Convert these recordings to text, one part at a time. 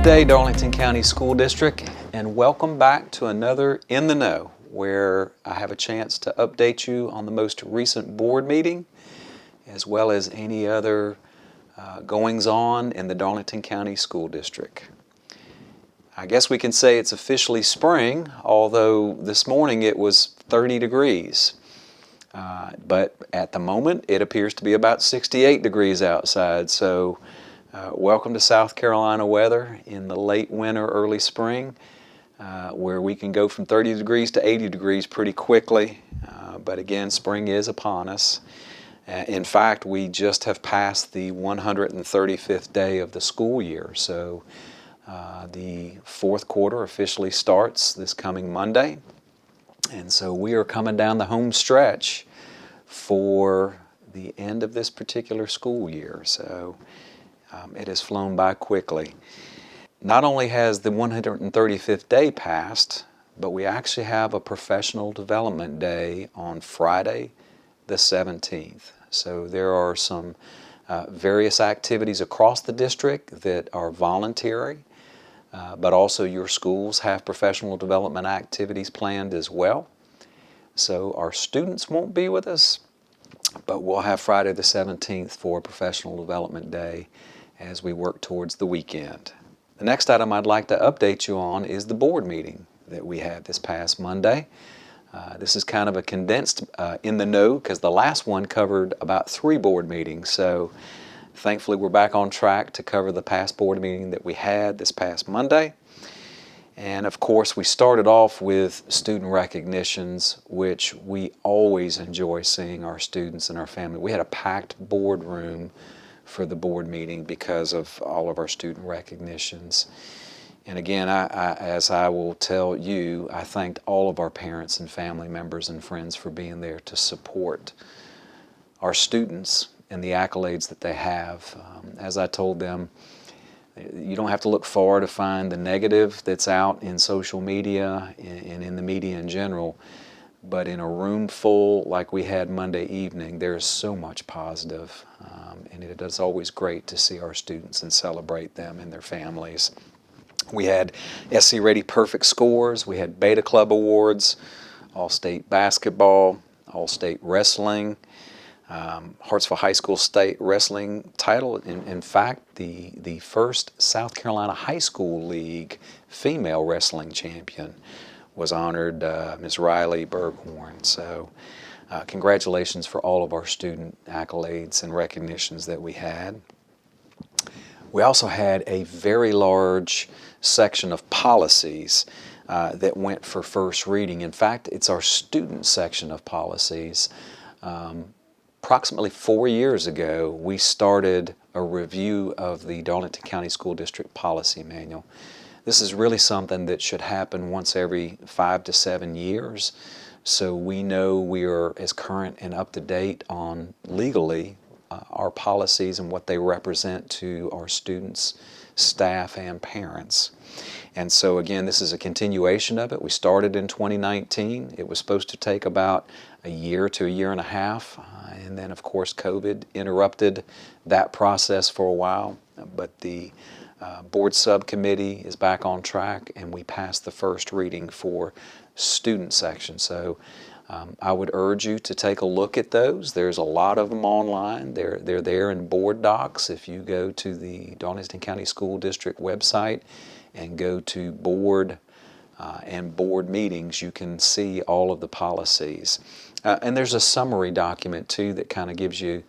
day, Darlington County School District, and welcome back to another In the Know, where I have a chance to update you on the most recent board meeting, as well as any other goings-on in the Darlington County School District. I guess we can say it's officially spring, although this morning it was 30 degrees. But at the moment, it appears to be about 68 degrees outside, so welcome to South Carolina weather in the late winter, early spring, where we can go from 30 degrees to 80 degrees pretty quickly. But again, spring is upon us. In fact, we just have passed the 135th day of the school year, so the fourth quarter officially starts this coming Monday. And so we are coming down the home stretch for the end of this particular school year. So it has flown by quickly. Not only has the 135th day passed, but we actually have a professional development day on Friday the 17th. So there are some various activities across the district that are voluntary, but also your schools have professional development activities planned as well. So our students won't be with us, but we'll have Friday the 17th for Professional Development Day as we work towards the weekend. The next item I'd like to update you on is the board meeting that we had this past Monday. This is kind of a condensed in the know because the last one covered about 3 board meetings. So thankfully we're back on track to cover the past board meeting that we had this past Monday. And of course we started off with student recognitions, which we always enjoy seeing our students and our family. We had a packed boardroom for the board meeting because of all of our student recognitions. And again, as I will tell you, I thanked all of our parents and family members and friends for being there to support our students and the accolades that they have. As I told them, you don't have to look far to find the negative that's out in social media and in the media in general. But in a room full like we had Monday evening, there's so much positive. And it is always great to see our students and celebrate them and their families. We had SC Ready Perfect Scores, we had Beta Club Awards, All-State Basketball, All-State Wrestling, Hartsville High School State Wrestling title. In fact, the first South Carolina High School League female wrestling champion was honored, Ms. Riley Berghorn. So congratulations for all of our student accolades and recognitions that we had. We also had a very large section of policies that went for first reading. In fact, it's our student section of policies. Approximately 4 years ago, we started a review of the Darlington County School District Policy Manual. This is really something that should happen once every 5 to 7 years, so we know we are as current and up to date on legally our policies and what they represent to our students, staff, and parents. And so again, this is a continuation of it. We started in 2019. It was supposed to take about a year to a year and a half, and then of course COVID interrupted that process for a while, but the board subcommittee is back on track and we passed the first reading for student section. So I would urge you to take a look at those. There's a lot of them online. They're there in board docs. If you go to the Darlington County School District website and go to board and board meetings, you can see all of the policies. And there's a summary document too that kind of gives you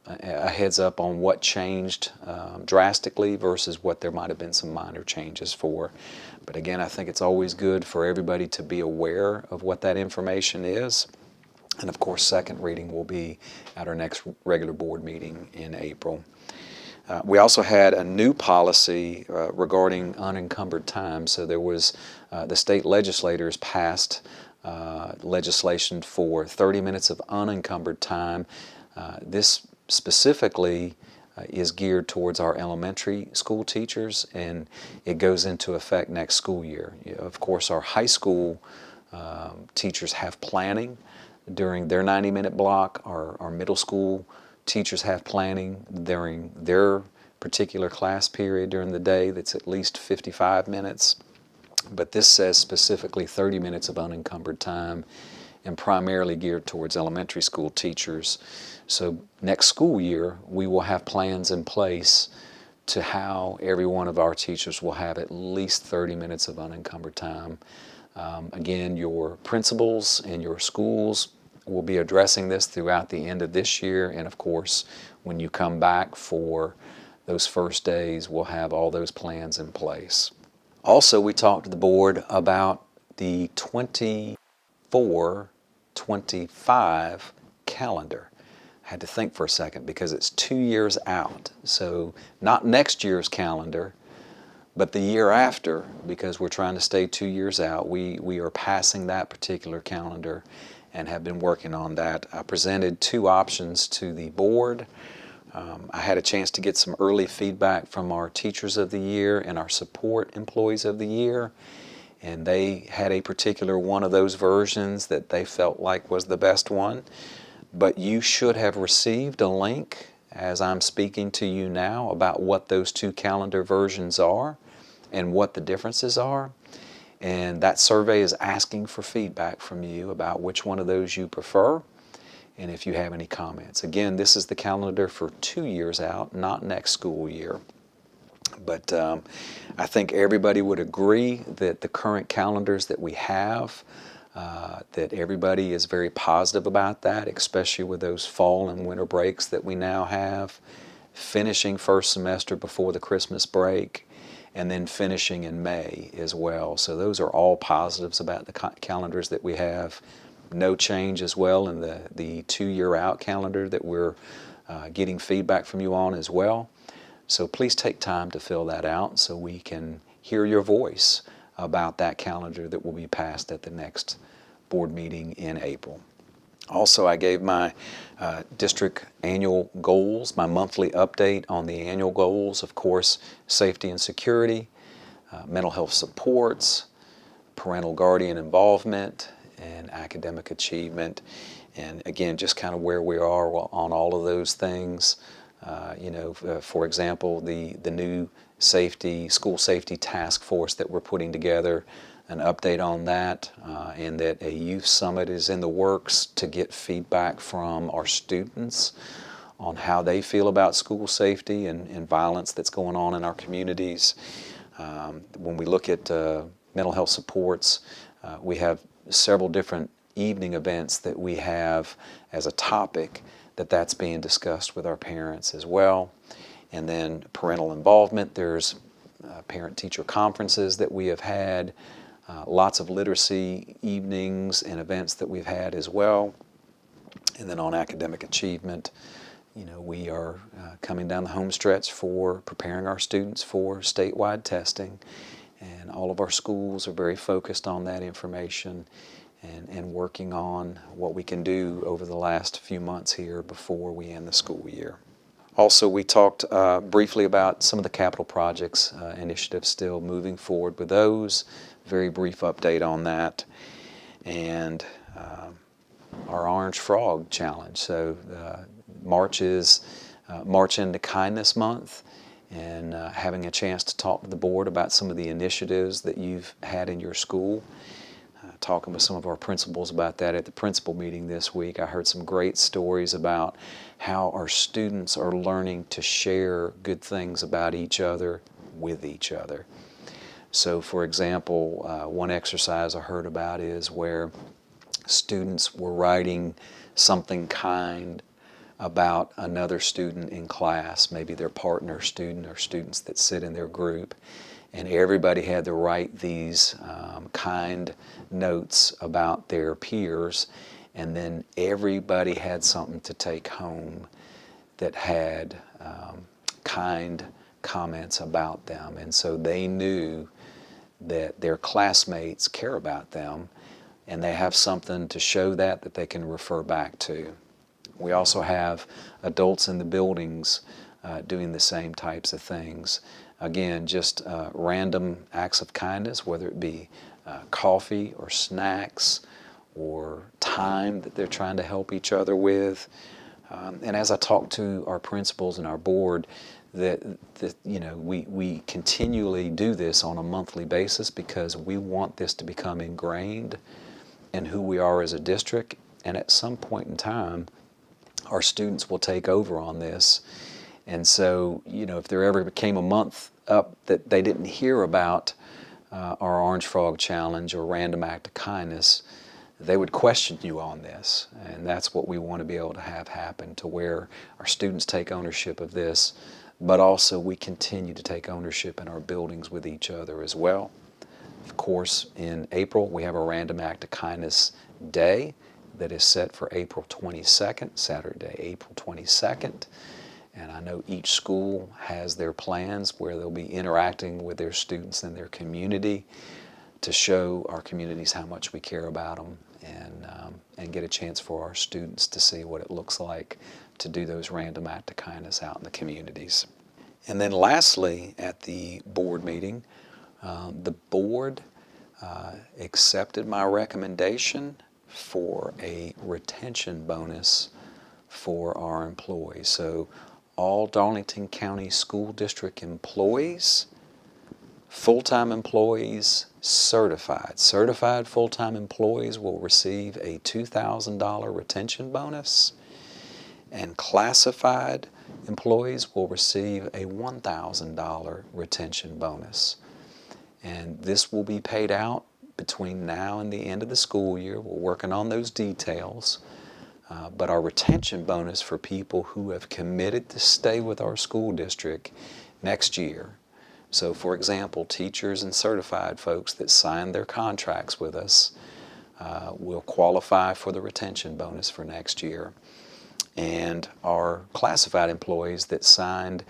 a heads up on what changed drastically versus what there might have been some minor changes for. But again, I think it's always good for everybody to be aware of what that information is. And of course, second reading will be at our next regular board meeting in April. We also had a new policy regarding unencumbered time. So there was, the state legislators passed legislation for 30 minutes of unencumbered time. This specifically is geared towards our elementary school teachers, and it goes into effect next school year. Of course, our high school teachers have planning during their 90-minute block. Our middle school teachers have planning during their particular class period during the day that's at least 55 minutes. But this says specifically 30 minutes of unencumbered time and primarily geared towards elementary school teachers. So next school year, we will have plans in place to how every one of our teachers will have at least 30 minutes of unencumbered time. Again, your principals and your schools will be addressing this throughout the end of this year, and of course, when you come back for those first days, we'll have all those plans in place. Also, we talked to the board about the 24-25 calendar. I had to think for a second because it's 2 years out. So not next year's calendar, but the year after, because we're trying to stay 2 years out. We are passing that particular calendar and have been working on that. I presented 2 options to the board. I had a chance to get some early feedback from our Teachers of the Year and our Support Employees of the Year, and they had a particular one of those versions that they felt like was the best one. But you should have received a link as I'm speaking to you now about what those 2 calendar versions are and what the differences are. And that survey is asking for feedback from you about which one of those you prefer and if you have any comments. Again, this is the calendar for 2 years out, not next school year. But I think everybody would agree that the current calendars that we have, that everybody is very positive about that, especially with those fall and winter breaks that we now have, finishing first semester before the Christmas break, and then finishing in May as well. So those are all positives about the calendars that we have. No change as well in the 2-year out calendar that we're getting feedback from you on as well. So please take time to fill that out so we can hear your voice about that calendar that will be passed at the next board meeting in April. Also, I gave my district annual goals, my monthly update on the annual goals, of course, safety and security, mental health supports, parental guardian involvement, and academic achievement. And again, just kind of where we are on all of those things. For example, the new school safety task force that we're putting together, an update on that, and that a youth summit is in the works to get feedback from our students on how they feel about school safety and violence that's going on in our communities. When we look at mental health supports, we have several different evening events that we have as a topic that's being discussed with our parents as well. And then parental involvement, there's parent-teacher conferences that we have had, lots of literacy evenings and events that we've had as well. And then on academic achievement, we are coming down the home stretch for preparing our students for statewide testing. And all of our schools are very focused on that information and working on what we can do over the last few months here before we end the school year. Also, we talked briefly about some of the capital projects initiatives still moving forward with those. Very brief update on that. And our Orange Frog Challenge. So March is March into Kindness Month, and having a chance to talk to the board about some of the initiatives that you've had in your school. Talking with some of our principals about that at the principal meeting this week. I heard some great stories about how our students are learning to share good things about each other with each other. So for example, one exercise I heard about is where students were writing something kind about another student in class, maybe their partner student or students that sit in their group, and everybody had to write these kind notes about their peers, and then everybody had something to take home that had kind comments about them, and so they knew that their classmates care about them, and they have something to show that they can refer back to. We also have adults in the buildings doing the same types of things. Again, just random acts of kindness, whether it be coffee or snacks or time that they're trying to help each other with. And as I talk to our principals and our board, that we continually do this on a monthly basis because we want this to become ingrained in who we are as a district, and at some point in time our students will take over on this. And so, if there ever came a month up that they didn't hear about our Orange Frog Challenge or Random Act of Kindness, they would question you on this. And that's what we want to be able to have happen, to where our students take ownership of this, but also we continue to take ownership in our buildings with each other as well. Of course, in April, we have a Random Act of Kindness Day that is set for April 22nd, Saturday, April 22nd. And I know each school has their plans where they'll be interacting with their students in their community to show our communities how much we care about them, and get a chance for our students to see what it looks like to do those Random Act of Kindness out in the communities. And then lastly, at the board meeting, the board accepted my recommendation for a retention bonus for our employees. So all Darlington County School District employees, full-time employees, certified full-time employees will receive a $2,000 retention bonus, and classified employees will receive a $1,000 retention bonus. And this will be paid out between now and the end of the school year. We're working on those details. But our retention bonus for people who have committed to stay with our school district next year. So for example, teachers and certified folks that signed their contracts with us will qualify for the retention bonus for next year. And our classified employees that signed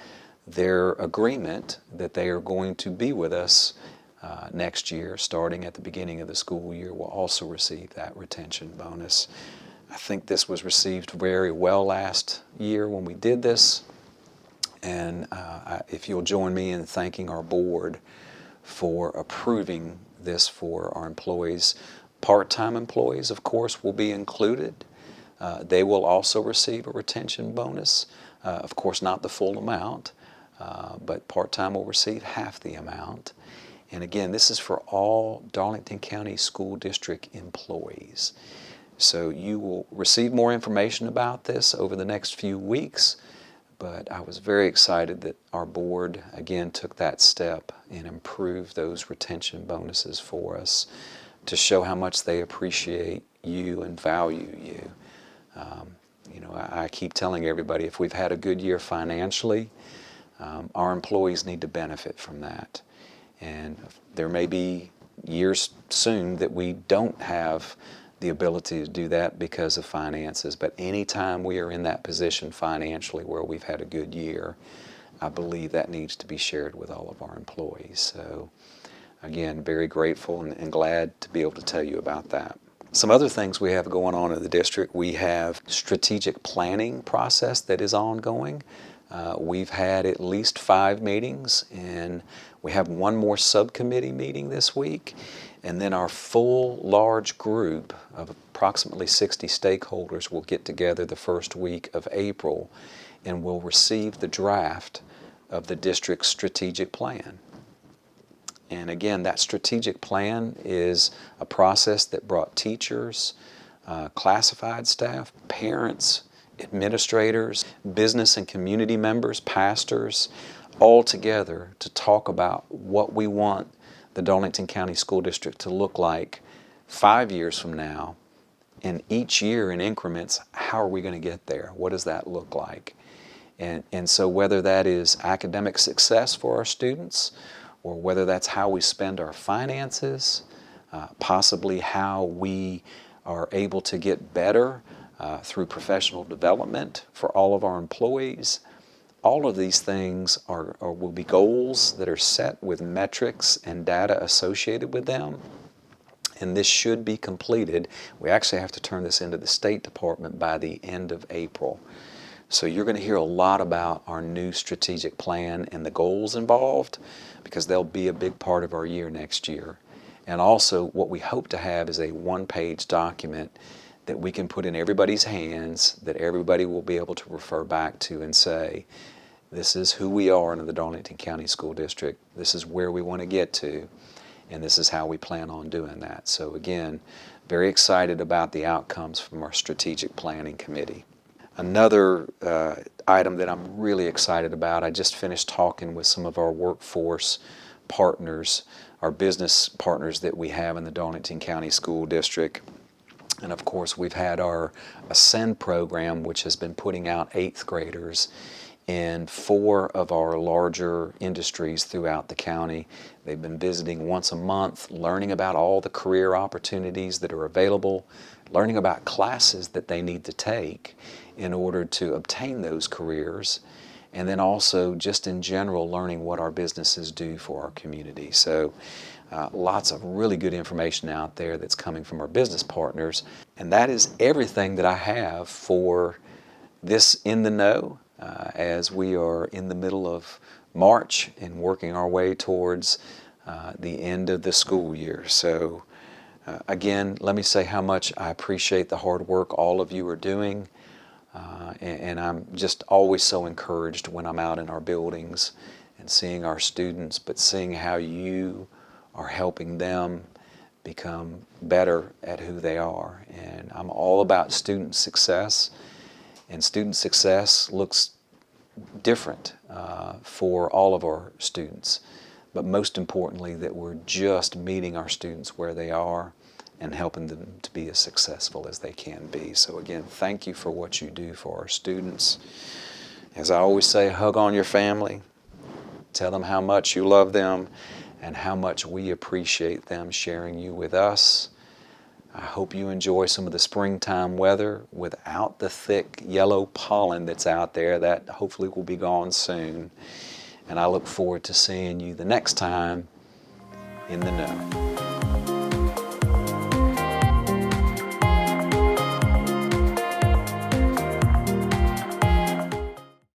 their agreement that they are going to be with us next year, starting at the beginning of the school year, will also receive that retention bonus. I think this was received very well last year when we did this, and if you'll join me in thanking our board for approving this for our employees. Part-time employees, of course, will be included. They will also receive a retention bonus. Of course, not the full amount, but part-time will receive half the amount. And again, this is for all Darlington County School District employees. So you will receive more information about this over the next few weeks, but I was very excited that our board again took that step and improved those retention bonuses for us to show how much they appreciate you and value you. I keep telling everybody, if we've had a good year financially, our employees need to benefit from that. And there may be years soon that we don't have the ability to do that because of finances, but anytime we are in that position financially where we've had a good year, I believe that needs to be shared with all of our employees. So again, very grateful and glad to be able to tell you about that. Some other things we have going on in the district: we have strategic planning process that is ongoing. We've had at least 5 meetings, and we have one more subcommittee meeting this week. And then our full large group of approximately 60 stakeholders will get together the first week of April and will receive the draft of the district's strategic plan. And again, that strategic plan is a process that brought teachers, classified staff, parents, administrators, business and community members, pastors, all together to talk about what we want the Darlington County School District to look like 5 years from now, and each year in increments, how are we going to get there? What does that look like? And so whether that is academic success for our students, or whether that's how we spend our finances, possibly how we are able to get better through professional development for all of our employees, all of these things will be goals that are set with metrics and data associated with them. And this should be completed. We actually have to turn this into the State Department by the end of April. So you're going to hear a lot about our new strategic plan and the goals involved, because they'll be a big part of our year next year. And also what we hope to have is a one-page document that we can put in everybody's hands, that everybody will be able to refer back to and say, This is who we are in the Darlington County School District. This is where we want to get to, and this is how we plan on doing that. So again, very excited about the outcomes from our strategic planning committee. Another item that I'm really excited about, I just finished talking with some of our workforce partners, our business partners that we have in the Darlington County School District. And of course, we've had our Ascend program, which has been putting out 8th graders in 4 of our larger industries throughout the county. They've been visiting once a month, learning about all the career opportunities that are available, learning about classes that they need to take in order to obtain those careers, and then also just in general learning what our businesses do for our community. So lots of really good information out there that's coming from our business partners. And that is everything that I have for this In the Know as we are in the middle of March and working our way towards the end of the school year. So again, let me say how much I appreciate the hard work all of you are doing. And I'm just always so encouraged when I'm out in our buildings and seeing our students, but seeing how you are helping them become better at who they are. And I'm all about student success, and student success looks different for all of our students. But most importantly, that we're just meeting our students where they are and helping them to be as successful as they can be. So again, thank you for what you do for our students. As I always say, hug on your family. Tell them how much you love them and how much we appreciate them sharing you with us. I hope you enjoy some of the springtime weather without the thick yellow pollen that's out there. That hopefully will be gone soon. And I look forward to seeing you the next time in the Know.